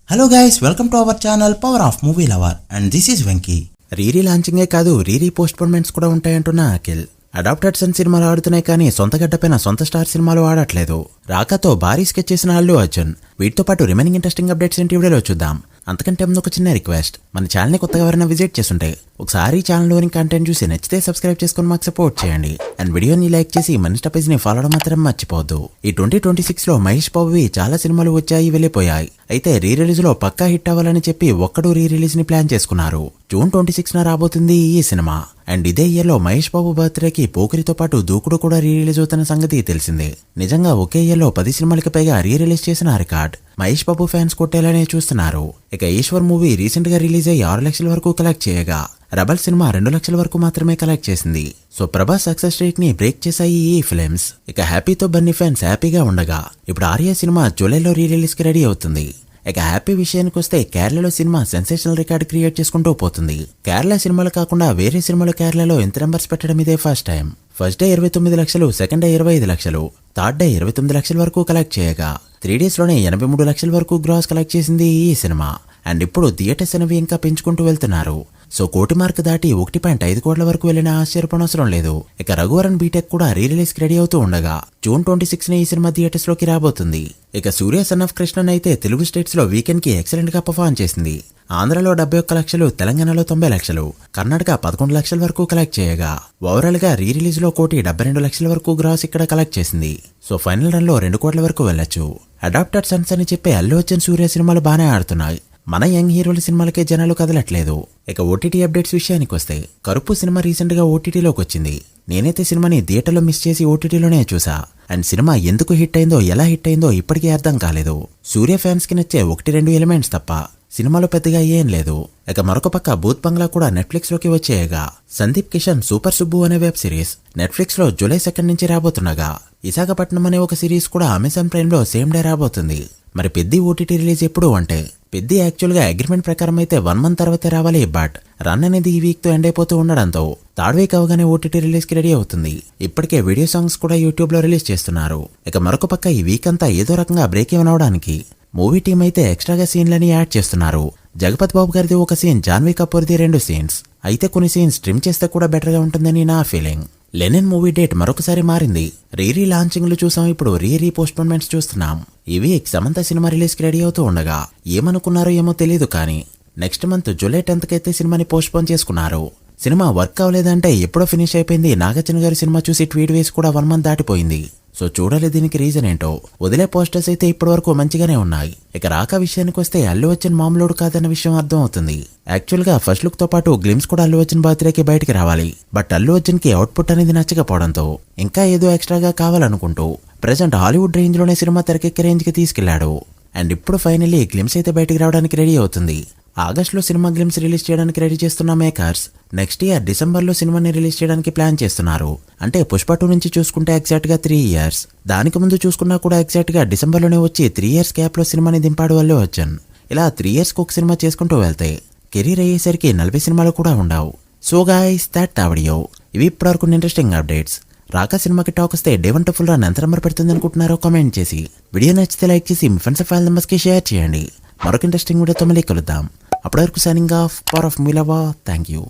Hello guys, welcome to our channel power of movie lover and this is Venky. రీరీ లాంచింగే కాదు, రీరీ post పోన్మెంట్స్ కూడా ఉంటాయంటున్న అఖిల్. అడాప్టెడ్ సన్ సినిమాలు ఆడుతున్నాయి కానీ సొంత గడ్డపైన సొంత స్టార్ సినిమాలు ఆడట్లేదు. రాకాతో భారీ స్కెచ్ చేసిన అల్లు అర్జున్. వీటితో పాటు రిమైనింగ్ ఇంట్రెస్టింగ్ అప్డేట్స్ ఏంటి వీడియోలో చూద్దాం. అంతకంటే ముందు ఒక చిన్న రిక్వెస్ట్, మన ఛానల్ని కొత్తగా ఎవరైనా విజిట్ చేస్తుంటే ఒకసారి ఛానల్లోని కంటెంట్ చూసి నచ్చితే సబ్స్క్రైబ్ చేసుకుని మాకు సపోర్ట్ చేయండి. అండ్ వీడియోని లైక్ చేసి మన ఇన్స్టా పేజ్ని ఫాలో అవడం మాత్రం మర్చిపోవద్దు. ఈ 2026లో మహేష్ బాబువి చాలా సినిమాలు వచ్చాయి, వెళ్ళిపోయాయి. అయితే రీ రిలీజ్ లో పక్కా హిట్ అవ్వాలని చెప్పి ఒక్కడు రీ రిలీజ్ ని ప్లాన్ చేసుకున్నారు. జూన్ 26న రాబోతుంది ఈ సినిమా. అండ్ ఇదే ఇయర్ లో మహేష్ బాబు బర్త్డేకి పోకిరితో పాటు దూకుడు కూడా రీ రిలీజ్ అవుతున్న సంగతి తెలిసిందే. నిజంగా ఒకే ఇయర్ లో 10 సినిమాలకి పైగా రీ రిలీజ్ చేసిన రికార్డ్ మహేష్ బాబు ఫ్యాన్స్ కొట్టేలానే చూస్తున్నారు. ఇక ఈశ్వర్ మూవీ రీసెంట్ గా రిలీజ్ అయ్యి 6 లక్షల వరకు కలెక్ట్ చేయగా రెబల్ సినిమా 2 లక్షల వరకు మాత్రమే కలెక్ట్ చేసింది. సో ప్రభాస్ సక్సెస్ రేట్ ని బ్రేక్ చేశాయి ఈ ఫిల్మ్స్. ఇక హ్యాపీతో బన్నీ ఫ్యాన్స్ హ్యాపీగా ఉండగా ఇప్పుడు ఆర్య సినిమా జూలైలో రీ రిలీజ్ కి రెడీ అవుతుంది. ఇక హ్యాపీ విషయానికి వస్తే కేరళలో సినిమా సెన్సేషనల్ రికార్డ్ క్రియేట్ చేసుకుంటూ పోతుంది. కేరళ సినిమాలు కాకుండా వేరే సినిమాలు కేరళలో ఇంత నెంబర్స్ పెట్టడం ఇదే ఫస్ట్ టైం. ఫస్ట్ డే 29 లక్షలు, సెకండ్ డే 25 లక్షలు, థర్డ్ డే 29 లక్షల వరకు కలెక్ట్ చేయగా 3 days లోనే 83 లక్షల వరకు గ్రాస్ కలెక్ట్ చేసింది ఈ సినిమా. అండ్ ఇప్పుడు థియేటర్స్ అనేవి ఇంకా పెంచుకుంటూ వెళ్తున్నారు. సో కోటి మార్క్ దాటి 1.5 కోట్ల వరకు వెళ్ళిన ఆశ్చర్యపనవసరం లేదు. ఇక రఘువరన్ బీటెక్ కూడా రీ రిలీజ్ కి రెడీ అవుతూ ఉండగా జూన్ 26న ఈ సినిమా థియేటర్స్ లోకి రాబోతుంది. ఇక సూర్య సన్ ఆఫ్ కృష్ణన్ అయితే తెలుగు స్టేట్స్ లో వీకెండ్ కి ఎక్సలెంట్ గా పర్ఫార్మ్ చేసింది. ఆంధ్రలో 71 లక్షలు, తెలంగాణలో 90 లక్షలు, కర్ణాటక 11 లక్షల వరకు కలెక్ట్ చేయగా ఓవరాల్ గా రీ రిలీజ్ లో 1.72 లక్షల వరకు గ్రాస్ ఇక్కడ కలెక్ట్ చేసింది. సో ఫైనల్ రన్ లో 2 కోట్ల వరకు వెళ్లొచ్చు. అడాప్టెడ్ సన్స్ అని చెప్పే అల్లు అర్జున్ సూర్య సినిమాలు బానే ఆడుతున్నాయి. మన యంగ్ హీరోల సినిమాలకే జనాలు కదలట్లేదు. ఇక ఓటీటీ అప్డేట్స్ విషయానికి వస్తే కరుపు సినిమా రీసెంట్ గా ఓటీటీలోకి వచ్చింది. నేనైతే సినిమాని థియేటర్లో మిస్ చేసి ఓటీటీలోనే చూసా. అండ్ సినిమా ఎందుకు హిట్ అయిందో, ఎలా హిట్ అయిందో ఇప్పటికీ అర్థం కాలేదు. సూర్య ఫ్యాన్స్ కి నచ్చే 1-2 ఎలిమెంట్స్ తప్ప సినిమాలో పెద్దగా ఏం లేదు. ఇక మరొక పక్క భూత్ బంగ్లా కూడా నెట్ఫ్లిక్స్ లోకి వచ్చేయగా సందీప్ కిషన్ సూపర్ సుబ్బు అనే వెబ్ సిరీస్ నెట్ఫ్లిక్స్ లో జూలై 2 నుంచి రాబోతుండగా విశాఖపట్నం అనే ఒక సిరీస్ కూడా అమెజాన్ ప్రైమ్ లో సేమ్ డే రాబోతుంది. మరి పెద్ద ఓటీటీ రిలీజ్ ఎప్పుడు అంటే పెద్ద యాక్చువల్ గా అగ్రిమెంట్ ప్రకారం అయితే 1 month తర్వాతే రావాలి. బట్ రన్ అనేది ఈ వీక్ తో ఎండ్ అయిపోతూ ఉండడంతో థర్డ్ వీక్ అవగానే ఓటీటీ రిలీజ్ కి రెడీ అవుతుంది. ఇప్పటికే వీడియో సాంగ్స్ కూడా యూట్యూబ్ లో రిలీజ్ చేస్తున్నారు. ఇక మరొక పక్క ఈ వీక్ అంతా ఏదో రకంగా బ్రేక్ ఈవెన్ అవడానికి మూవీ టీం అయితే ఎక్స్ట్రాగా సీన్లని యాడ్ చేస్తున్నారు. జగపతి బాబు గారిది ఒక సీన్, జాన్వీ కపూర్ది 2 సీన్స్. అయితే కొన్ని సీన్స్ ట్రిమ్ చేస్తే కూడా బెటర్ గా ఉంటుందని నా ఫీలింగ్. లెనిన్ మూవీ డేట్ మరొకసారి మారింది. రీరీ లాంచింగ్లు చూసాం, ఇప్పుడు రీరీ పోస్ట్ పోన్మెంట్స్ చూస్తున్నాం. ఈ వీక్ సమంత సినిమా రిలీజ్ కి రెడీ అవుతూ ఉండగా ఏమనుకున్నారో ఏమో తెలియదు కానీ నెక్స్ట్ మంత్ జూలై 10th అయితే సినిమాని పోస్ట్ పోన్ చేసుకున్నారు. సినిమా వర్క్ అవ్వలేదంటే ఎప్పుడో ఫినిష్ అయిపోయింది. నాగార్జున గారి సినిమా చూసి ట్వీట్ వేసి కూడా 1 month దాటిపోయింది. సో చూడాలి దీనికి రీజన్ ఏంటో. వదిలే పోస్టర్స్ అయితే ఇప్పటి వరకు మంచిగానే ఉన్నాయి. ఇక రాక విషయానికి వస్తే అల్లు అర్జున్ మామూలుడు కాదన్న విషయం అర్థం అవుతుంది. యాక్చువల్ గా ఫస్ట్ లుక్ తో పాటు గ్లిమ్స్ కూడా అల్లు అర్జున్ బర్త్డేకి బయటికి రావాలి. బట్ అల్లు అర్జున్ కి అవుట్పుట్ అనేది నచ్చకపోవడంతో ఇంకా ఏదో ఎక్స్ట్రాగా కావాలనుకుంటూ ప్రెజెంట్ హాలీవుడ్ రేంజ్ లోనే సినిమా తెరకెక్కే రేంజ్ కి తీసుకెళ్లాడు. అండ్ ఇప్పుడు ఫైనల్లీ గ్లిమ్స్ అయితే బయటికి రావడానికి రెడీ అవుతుంది. ఆగస్టులో సినిమా గ్లిమ్స్ రిలీజ్ చేయడానికి రెడీ చేస్తున్న మేకర్స్ నెక్స్ట్ ఇయర్ డిసెంబర్లో సినిమాని రిలీజ్ చేయడానికి ప్లాన్ చేస్తున్నారు. అంటే పుష్ప 2 నుంచి చూసుకుంటే ఎగ్జాక్ట్ గా 3 years. దానికి ముందు చూసుకున్నా కూడా ఎగ్జాక్ట్ గా డిసెంబర్లోనే వచ్చి 3 years గ్యాప్ లో సినిమాని దింపాడు అల్లు అర్జున్. ఇలా 3 years కు ఒక సినిమా చేసుకుంటూ వెళ్తే కెరీర్ అయ్యేసరికి 40 సినిమాలు కూడా ఉండవు. So guys, that video. ఇవి ఇప్పటివరకు ఇంట్రెస్టింగ్ అప్డేట్స్. రాకా సినిమాకి టాక్ వస్తే డే 1 to full రన్ ఎంత నెంబర్ పెడుతుంది అనుకుంటున్నారో కామెంట్ చేసి వీడియో నచ్చితే లైక్ చేసి మీ ఫ్రెండ్స్ ఫైల్ నెంబర్స్ కి షేర్ చేయండి. మరొక ఇంట్రెస్టింగ్ వీడియోతో మళ్ళీ కలుద్దాం. అప్పటి వరకు signing off, power of movie lover. Thank you.